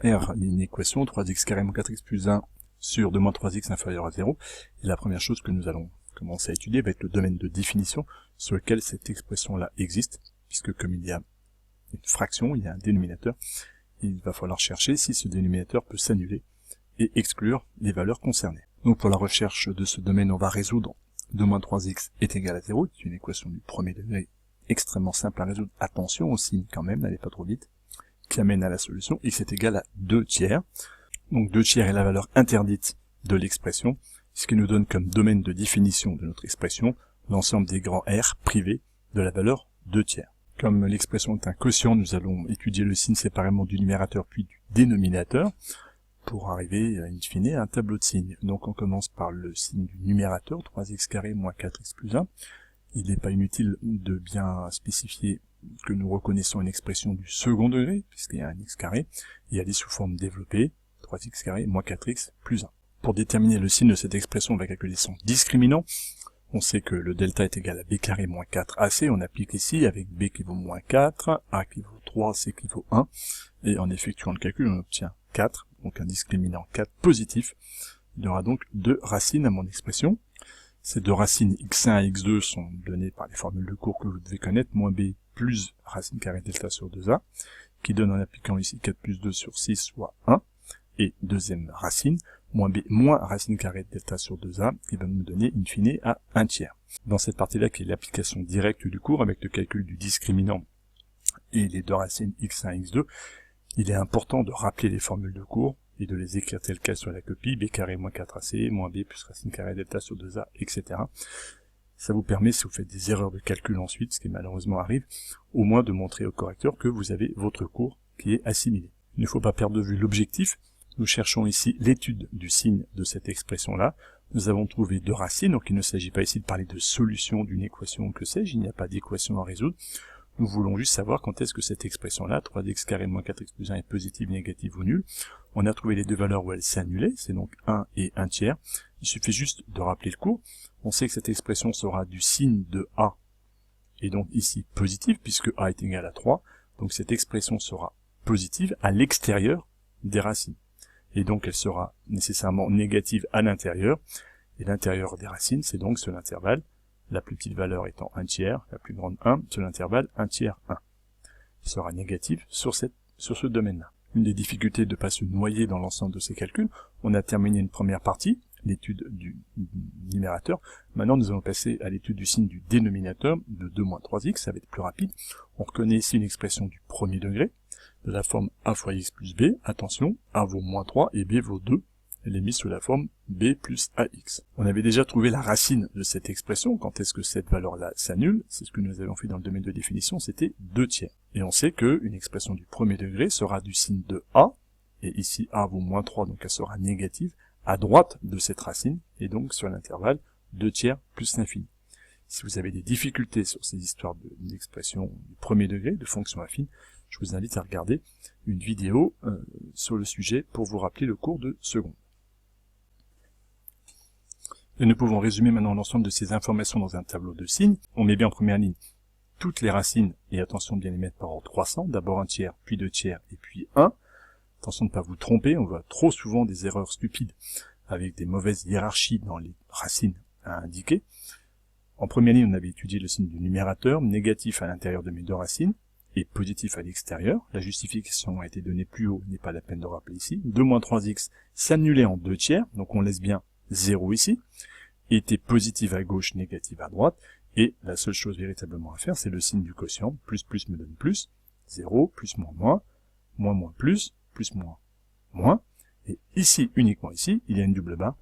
R une équation 3x carré moins 4x plus 1 sur 2 moins 3x inférieur à 0. Et la première chose que nous allons commencer à étudier va être le domaine de définition sur lequel cette expression-là existe, puisque comme il y a une fraction, il y a un dénominateur, il va falloir chercher si ce dénominateur peut s'annuler et exclure les valeurs concernées. Donc pour la recherche de ce domaine, on va résoudre 2 moins 3x est égal à 0, c'est une équation du premier degré extrêmement simple à résoudre. Attention au signe quand même, n'allez pas trop vite, qui amène à la solution, x est égal à 2 tiers. Donc 2 tiers est la valeur interdite de l'expression, ce qui nous donne comme domaine de définition de notre expression l'ensemble des grands R privés de la valeur 2 tiers. Comme l'expression est un quotient, nous allons étudier le signe séparément du numérateur puis du dénominateur pour arriver in fine à un tableau de signes. Donc on commence par le signe du numérateur, 3x carré moins 4x plus 1. Il n'est pas inutile de bien spécifier que nous reconnaissons une expression du second degré, puisqu'il y a un x carré, et elle est sous forme développée, 3x carré moins 4x plus 1. Pour déterminer le signe de cette expression, on va calculer son discriminant. On sait que le delta est égal à b carré moins 4ac, on applique ici avec b qui vaut moins 4, a qui vaut 3, c qui vaut 1, et en effectuant le calcul, on obtient 4, donc un discriminant 4 positif. Il y aura donc 2 racines à mon expression. Ces 2 racines x1 et x2 sont données par les formules de cours que vous devez connaître, moins b plus racine carrée delta sur 2a, qui donne en appliquant ici 4 plus 2 sur 6, soit 1, et deuxième racine, moins b moins racine carrée de delta sur 2a, qui va me donner in fine à 1 tiers. Dans cette partie-là, qui est l'application directe du cours, avec le calcul du discriminant et les 2 racines x1 et x2, il est important de rappeler les formules de cours et de les écrire telles quelles sur la copie, b carré moins 4ac, moins b plus racine carrée delta sur 2a, etc. Ça vous permet, si vous faites des erreurs de calcul ensuite, ce qui malheureusement arrive, au moins de montrer au correcteur que vous avez votre cours qui est assimilé. Il ne faut pas perdre de vue l'objectif. Nous cherchons ici l'étude du signe de cette expression-là. Nous avons trouvé 2 racines, donc il ne s'agit pas ici de parler de solution d'une équation, que sais-je, il n'y a pas d'équation à résoudre. Nous voulons juste savoir quand est-ce que cette expression-là, 3x carré moins 4x plus 1 est positive, négative ou nulle. On a trouvé les 2 valeurs où elle s'est annulée, c'est donc 1 et 1 tiers. Il suffit juste de rappeler le cours. On sait que cette expression sera du signe de a, et donc ici positive, puisque a est égal à 3. Donc cette expression sera positive à l'extérieur des racines. Et donc elle sera nécessairement négative à l'intérieur. Et l'intérieur des racines, c'est donc sur l'intervalle, la plus petite valeur étant 1 tiers, la plus grande 1, sur l'intervalle 1 tiers 1. Il sera négatif sur ce domaine-là. Une des difficultés de ne pas se noyer dans l'ensemble de ces calculs, on a terminé une première partie, l'étude du numérateur. Maintenant, nous allons passer à l'étude du signe du dénominateur de 2 moins 3x, ça va être plus rapide. On reconnaît ici une expression du premier degré, de la forme a fois x plus b. Attention, a vaut moins 3 et b vaut 2. Elle est mise sous la forme b plus ax. On avait déjà trouvé la racine de cette expression. Quand est-ce que cette valeur-là s'annule? C'est ce que nous avions fait dans le domaine de définition, c'était 2 tiers. Et on sait qu'une expression du premier degré sera du signe de a, et ici a vaut moins 3, donc elle sera négative, à droite de cette racine, et donc sur l'intervalle 2 tiers plus l'infini. Si vous avez des difficultés sur ces histoires d'expression du premier degré, de fonction affine, je vous invite à regarder une vidéo sur le sujet pour vous rappeler le cours de seconde. Et nous pouvons résumer maintenant l'ensemble de ces informations dans un tableau de signes. On met bien en première ligne toutes les racines, et attention de bien les mettre par ordre croissant, d'abord 1 tiers, puis 2 tiers, et puis 1. Attention de ne pas vous tromper, on voit trop souvent des erreurs stupides avec des mauvaises hiérarchies dans les racines à indiquer. En première ligne, on avait étudié le signe du numérateur, négatif à l'intérieur de mes 2 racines, et positif à l'extérieur. La justification a été donnée plus haut, n'est pas la peine de rappeler ici. 2 moins 3x s'annulait en 2 tiers, donc on laisse bien 0 ici, était positive à gauche, négative à droite, et la seule chose véritablement à faire, c'est le signe du quotient, plus me donne plus, 0, plus moins, moins plus moins, et ici, uniquement ici, il y a une double barre,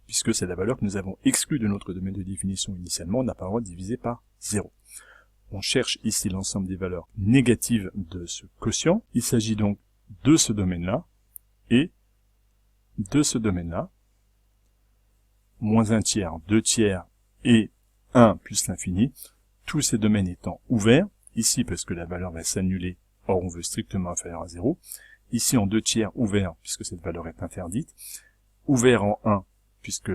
puisque c'est la valeur que nous avons exclue de notre domaine de définition initialement, on n'a pas le droit de diviser par 0. On cherche ici l'ensemble des valeurs négatives de ce quotient. Il s'agit donc de ce domaine-là et de ce domaine-là. Moins 1 tiers, 2 tiers et 1 plus l'infini. Tous ces domaines étant ouverts. Ici parce que la valeur va s'annuler, or on veut strictement inférieur à 0. Ici en 2 tiers ouvert puisque cette valeur est interdite. Ouvert en 1 puisque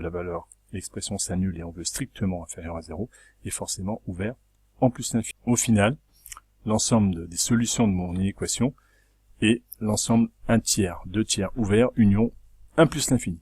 l'expression s'annule et on veut strictement inférieur à 0. Et forcément ouvert en plus l'infini. Au final, l'ensemble des solutions de mon équation et l'ensemble 1 tiers, 2 tiers ouvert, union 1 plus l'infini.